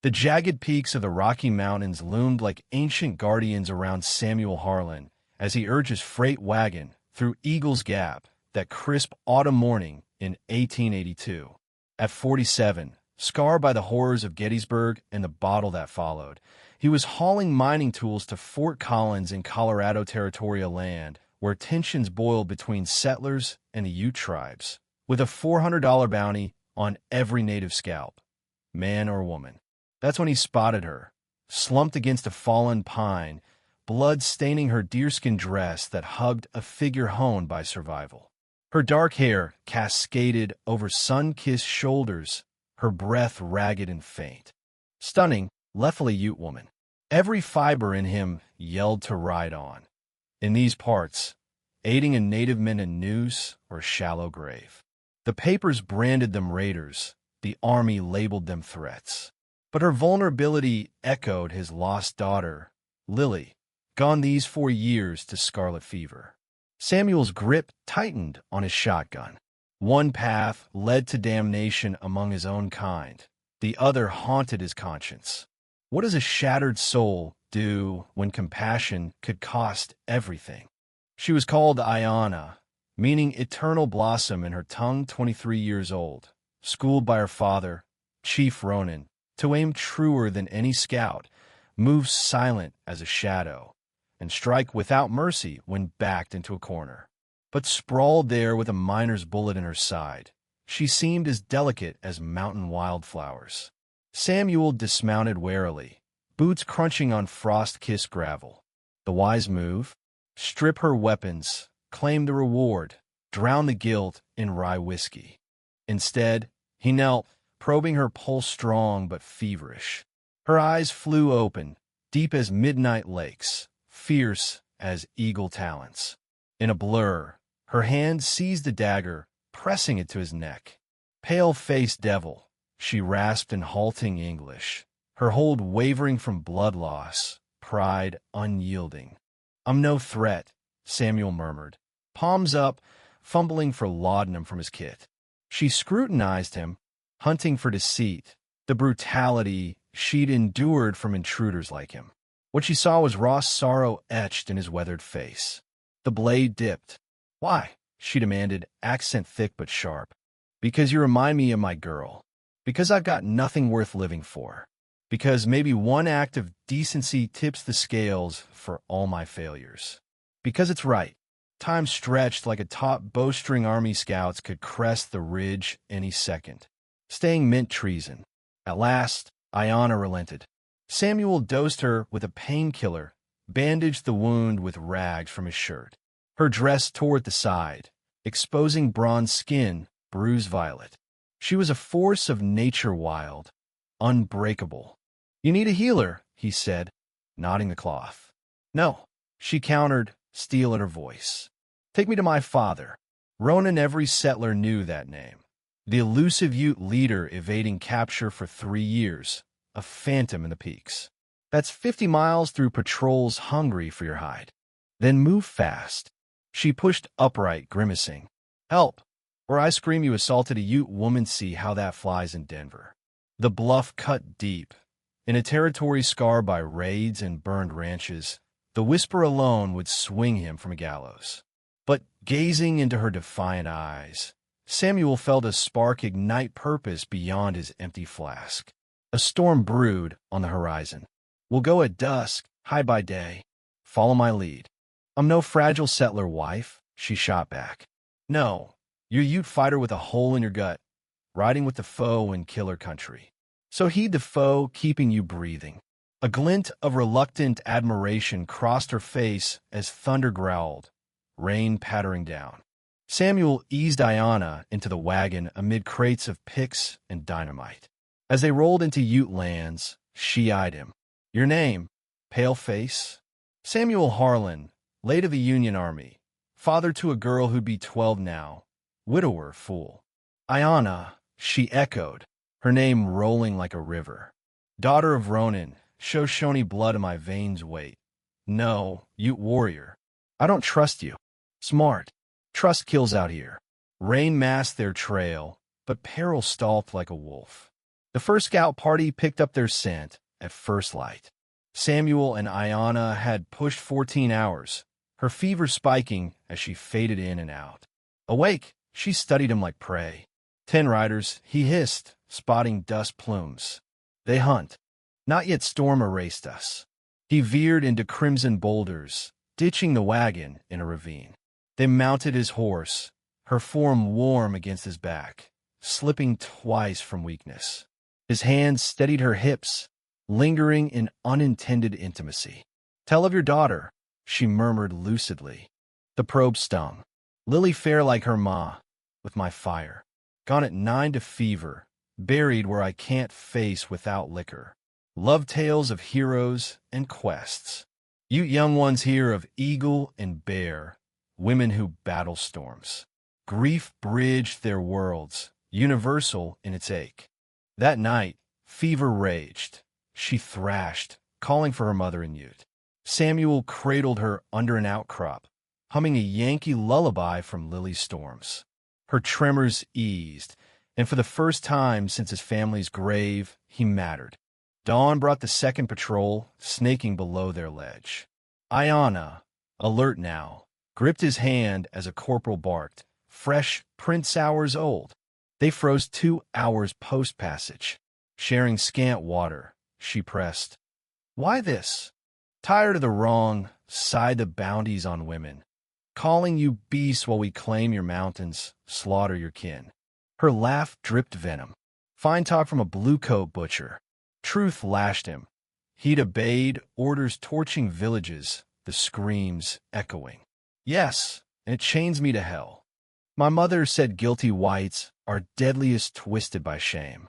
The jagged peaks of the Rocky Mountains loomed like ancient guardians around Samuel Harlan as he urged his freight wagon through Eagle's Gap that crisp autumn morning in 1882. At 47, scarred by the horrors of Gettysburg and the battle that followed, he was hauling mining tools to Fort Collins in Colorado Territorial land, where tensions boiled between settlers and the Ute tribes, with a $400 bounty on every native scalp, man or woman. That's when he spotted her, slumped against a fallen pine, blood staining her deerskin dress that hugged a figure honed by survival. Her dark hair cascaded over sun-kissed shoulders, her breath ragged and faint. Stunning, leathery Ute woman. Every fiber in him yelled to ride on. In these parts, aiding a native men in noose or shallow grave. The papers branded them raiders, the army labeled them threats. But her vulnerability echoed his lost daughter, Lily, gone these 4 years to scarlet fever. Samuel's grip tightened on his shotgun. One path led to damnation among his own kind. The other haunted his conscience. What does a shattered soul do when compassion could cost everything? She was called Ayanna, meaning eternal blossom in her tongue, 23 years old, schooled by her father, Chief Ronan, to aim truer than any scout, move silent as a shadow, and strike without mercy when backed into a corner. But sprawled there with a miner's bullet in her side, she seemed as delicate as mountain wildflowers. Samuel dismounted warily, boots crunching on frost-kissed gravel. The wise move? Strip her weapons, claim the reward, drown the guilt in rye whiskey. Instead, he knelt, probing her pulse strong but feverish. Her eyes flew open, deep as midnight lakes, fierce as eagle talons. In a blur, her hand seized the dagger, pressing it to his neck. Pale-faced devil, she rasped in halting English, her hold wavering from blood loss, pride unyielding. "I'm no threat," Samuel murmured, palms up, fumbling for laudanum from his kit. She scrutinized him, hunting for deceit, the brutality she'd endured from intruders like him. What she saw was raw sorrow etched in his weathered face. The blade dipped. "Why?" she demanded, accent thick but sharp. "Because you remind me of my girl. Because I've got nothing worth living for. Because maybe one act of decency tips the scales for all my failures. Because it's right." Time stretched like a taut bowstring army scouts could crest the ridge any second. Staying meant treason. At last, Ayanna relented. Samuel dosed her with a painkiller, bandaged the wound with rags from his shirt. Her dress tore at the side, exposing bronze skin, bruised violet. She was a force of nature wild, unbreakable. "You need a healer," he said, knotting the cloth. "No," she countered, steel in her voice. "Take me to my father." Ronan, every settler knew that name. The elusive Ute leader evading capture for 3 years, a phantom in the peaks. "That's 50 miles through patrols hungry for your hide. Then move fast." She pushed upright, grimacing. "Help, or I scream you assaulted a Ute woman. See how that flies in Denver." The bluff cut deep. In a territory scarred by raids and burned ranches, the whisper alone would swing him from a gallows. But gazing into her defiant eyes, Samuel felt a spark ignite purpose beyond his empty flask. A storm brewed on the horizon. "We'll go at dusk, hide by day. Follow my lead." "I'm no fragile settler wife," she shot back. "No, you're a Ute fighter with a hole in your gut, riding with the foe in killer country. So heed the foe keeping you breathing." A glint of reluctant admiration crossed her face as thunder growled, rain pattering down. Samuel eased Ayanna into the wagon amid crates of picks and dynamite. As they rolled into Ute lands, she eyed him. "Your name?" "Pale face." "Samuel Harlan, late of the Union Army, father to a girl who'd be 12 now. Widower, fool." "Ayanna," she echoed, her name rolling like a river. "Daughter of Ronan, Shoshone blood in my veins wait. No, Ute warrior. I don't trust you." "Smart. Trust kills out here." Rain masked their trail, but peril stalked like a wolf. The first scout party picked up their scent at first light. Samuel and Ayanna had pushed 14 hours, her fever spiking as she faded in and out. Awake, she studied him like prey. 10 riders, he hissed, spotting dust plumes. They hunt. Not yet storm erased us. He veered into crimson boulders, ditching the wagon in a ravine. They mounted his horse, her form warm against his back, slipping twice from weakness. His hands steadied her hips, lingering in unintended intimacy. "Tell of your daughter," she murmured lucidly. The probe stung. "Lily fair like her ma, with my fire. Gone at 9 to fever, buried where I can't face without liquor. Love tales of heroes and quests. You young ones hear of eagle and bear, women who battle storms. Grief bridged their worlds, universal in its ache." That night, fever raged. She thrashed, calling for her mother in Ute. Samuel cradled her under an outcrop, humming a Yankee lullaby from Lily's storms. Her tremors eased, and for the first time since his family's grave, he mattered. Dawn brought the second patrol, snaking below their ledge. Ayanna, alert now, gripped his hand as a corporal barked, fresh Prince hours old. They froze 2 hours post-passage. Sharing scant water, she pressed. "Why this? Tired of the wrong, sighed the bounties on women. Calling you beasts while we claim your mountains, slaughter your kin." Her laugh dripped venom. Fine talk from a blue-coat butcher. Truth lashed him. He'd obeyed orders torching villages, the screams echoing. "Yes, and it chains me to hell. My mother said guilty whites are deadliest twisted by shame.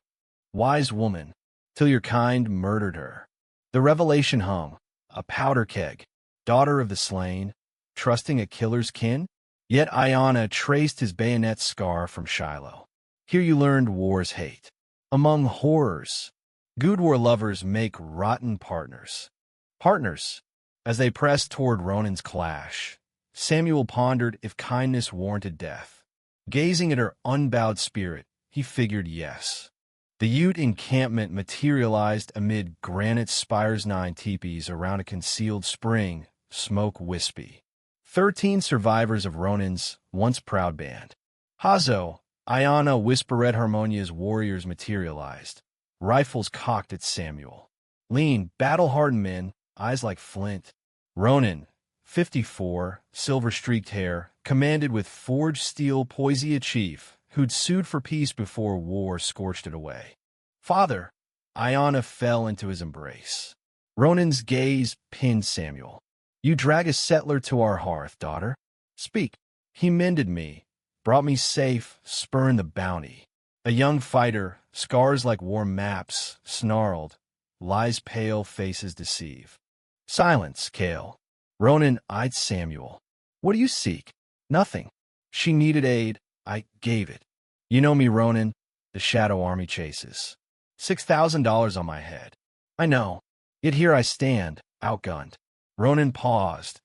Wise woman, till your kind murdered her." The revelation hung, a powder keg, daughter of the slain, trusting a killer's kin? Yet Ayanna traced his bayonet scar from Shiloh. Here you learned war's hate. Among horrors, good war lovers make rotten partners. Partners. As they pressed toward Ronan's clash, Samuel pondered if kindness warranted death. Gazing at her unbowed spirit, he figured yes. The Ute encampment materialized amid granite spires 9 teepees around a concealed spring, smoke wispy. 13 survivors of Ronan's once proud band. Hazo, Ayanna Whispered Harmonia's warriors materialized, rifles cocked at Samuel. Lean, battle-hardened men, eyes like flint. Ronan, 54, silver-streaked hair, commanded with forged steel Poesia chief, who'd sued for peace before war scorched it away. "Father," Ayanna fell into his embrace. Ronan's gaze pinned Samuel. "You drag a settler to our hearth, daughter. Speak." He mended me, brought me safe, spurned the bounty. A young fighter, scars like war maps, snarled, lies pale faces deceive. "Silence, Kale." Ronan eyed Samuel. "What do you seek?" "Nothing." She needed aid. I gave it. "You know me, Ronan. The Shadow Army chases. $6,000 on my head." "I know. Yet here I stand, outgunned." Ronan paused.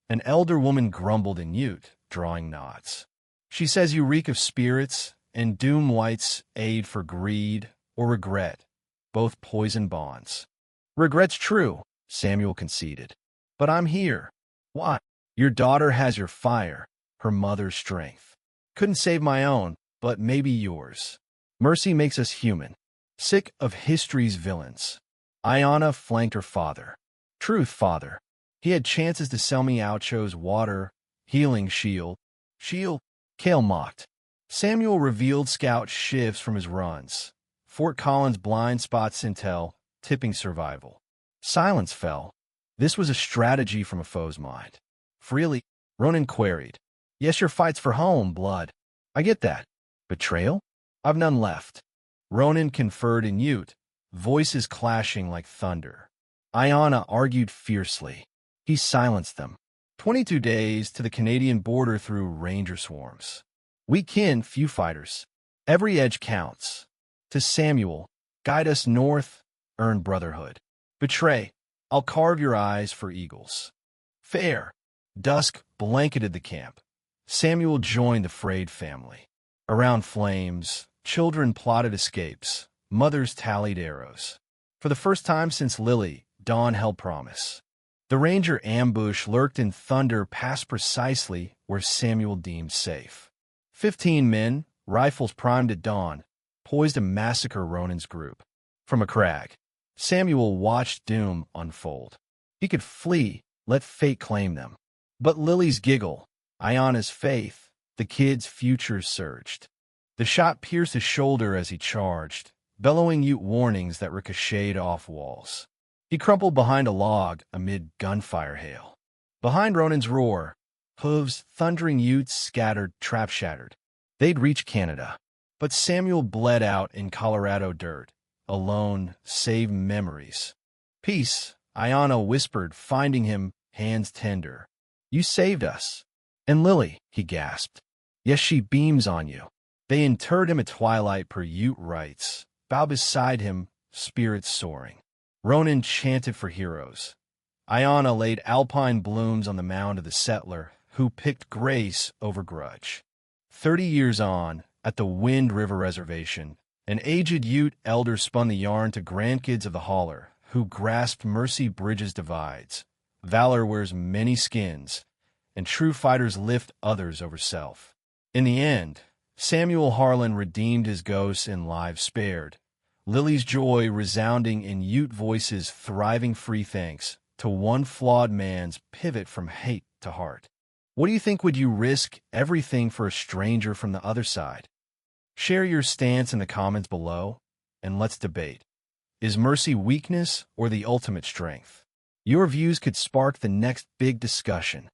An elder woman grumbled in Ute, drawing knots. "She says you reek of spirits and doom whites aid for greed or regret, both poison bonds." "Regret's true," Samuel conceded. "But I'm here." "Why?" "Your daughter has your fire, her mother's strength. Couldn't save my own, but maybe yours. Mercy makes us human. Sick of history's villains." Ayanna flanked her father. "Truth, father. He had chances to sell me Oucho's water, healing shield." "Shield?" Kale mocked. Samuel revealed scout shifts from his runs. Fort Collins blind spots intel, tipping survival. Silence fell. This was a strategy from a foe's mind. "Freely?" Ronan queried. "Yes, your fight's for home, blood." "I get that. Betrayal?" "I've none left." Ronan conferred in Ute, voices clashing like thunder. Ayanna argued fiercely. He silenced them. 22 days to the Canadian border through ranger swarms. "We kin, few fighters. Every edge counts." To Samuel, "Guide us north, earn brotherhood. Betray, I'll carve your eyes for eagles." Fair. Dusk blanketed the camp. Samuel joined the frayed family. Around flames, children plotted escapes, mothers tallied arrows. For the first time since Lily, Dawn held promise. The ranger ambush lurked in thunder past precisely where Samuel deemed safe. 15 men, rifles primed at dawn, poised to massacre Ronan's group. From a crag, Samuel watched doom unfold. He could flee, let fate claim them. But Lily's giggle, Ayana's faith, the kid's future surged. The shot pierced his shoulder as he charged, bellowing Ute warnings that ricocheted off walls. He crumpled behind a log amid gunfire hail. Behind Ronan's roar, hooves, thundering Utes scattered, trap shattered. They'd reach Canada. But Samuel bled out in Colorado dirt, alone, save memories. Peace, Ayana whispered, finding him, hands tender. You saved us. And Lily, he gasped. Yes, she beams on you. They interred him at twilight per Ute rites, bow beside him, spirits soaring. Ronan chanted for heroes. Ayana laid alpine blooms on the mound of the settler, who picked grace over grudge. 30 years on, at the Wind River Reservation, an aged Ute elder spun the yarn to grandkids of the hauler, who grasped mercy bridges divides. Valor wears many skins, and true fighters lift others over self. In the end, Samuel Harlan redeemed his ghosts and lives spared. Lily's joy resounding in Ute voices thriving free thanks to one flawed man's pivot from hate to heart. What do you think? Would you risk everything for a stranger from the other side? Share your stance in the comments below, and let's debate. Is mercy weakness or the ultimate strength? Your views could spark the next big discussion.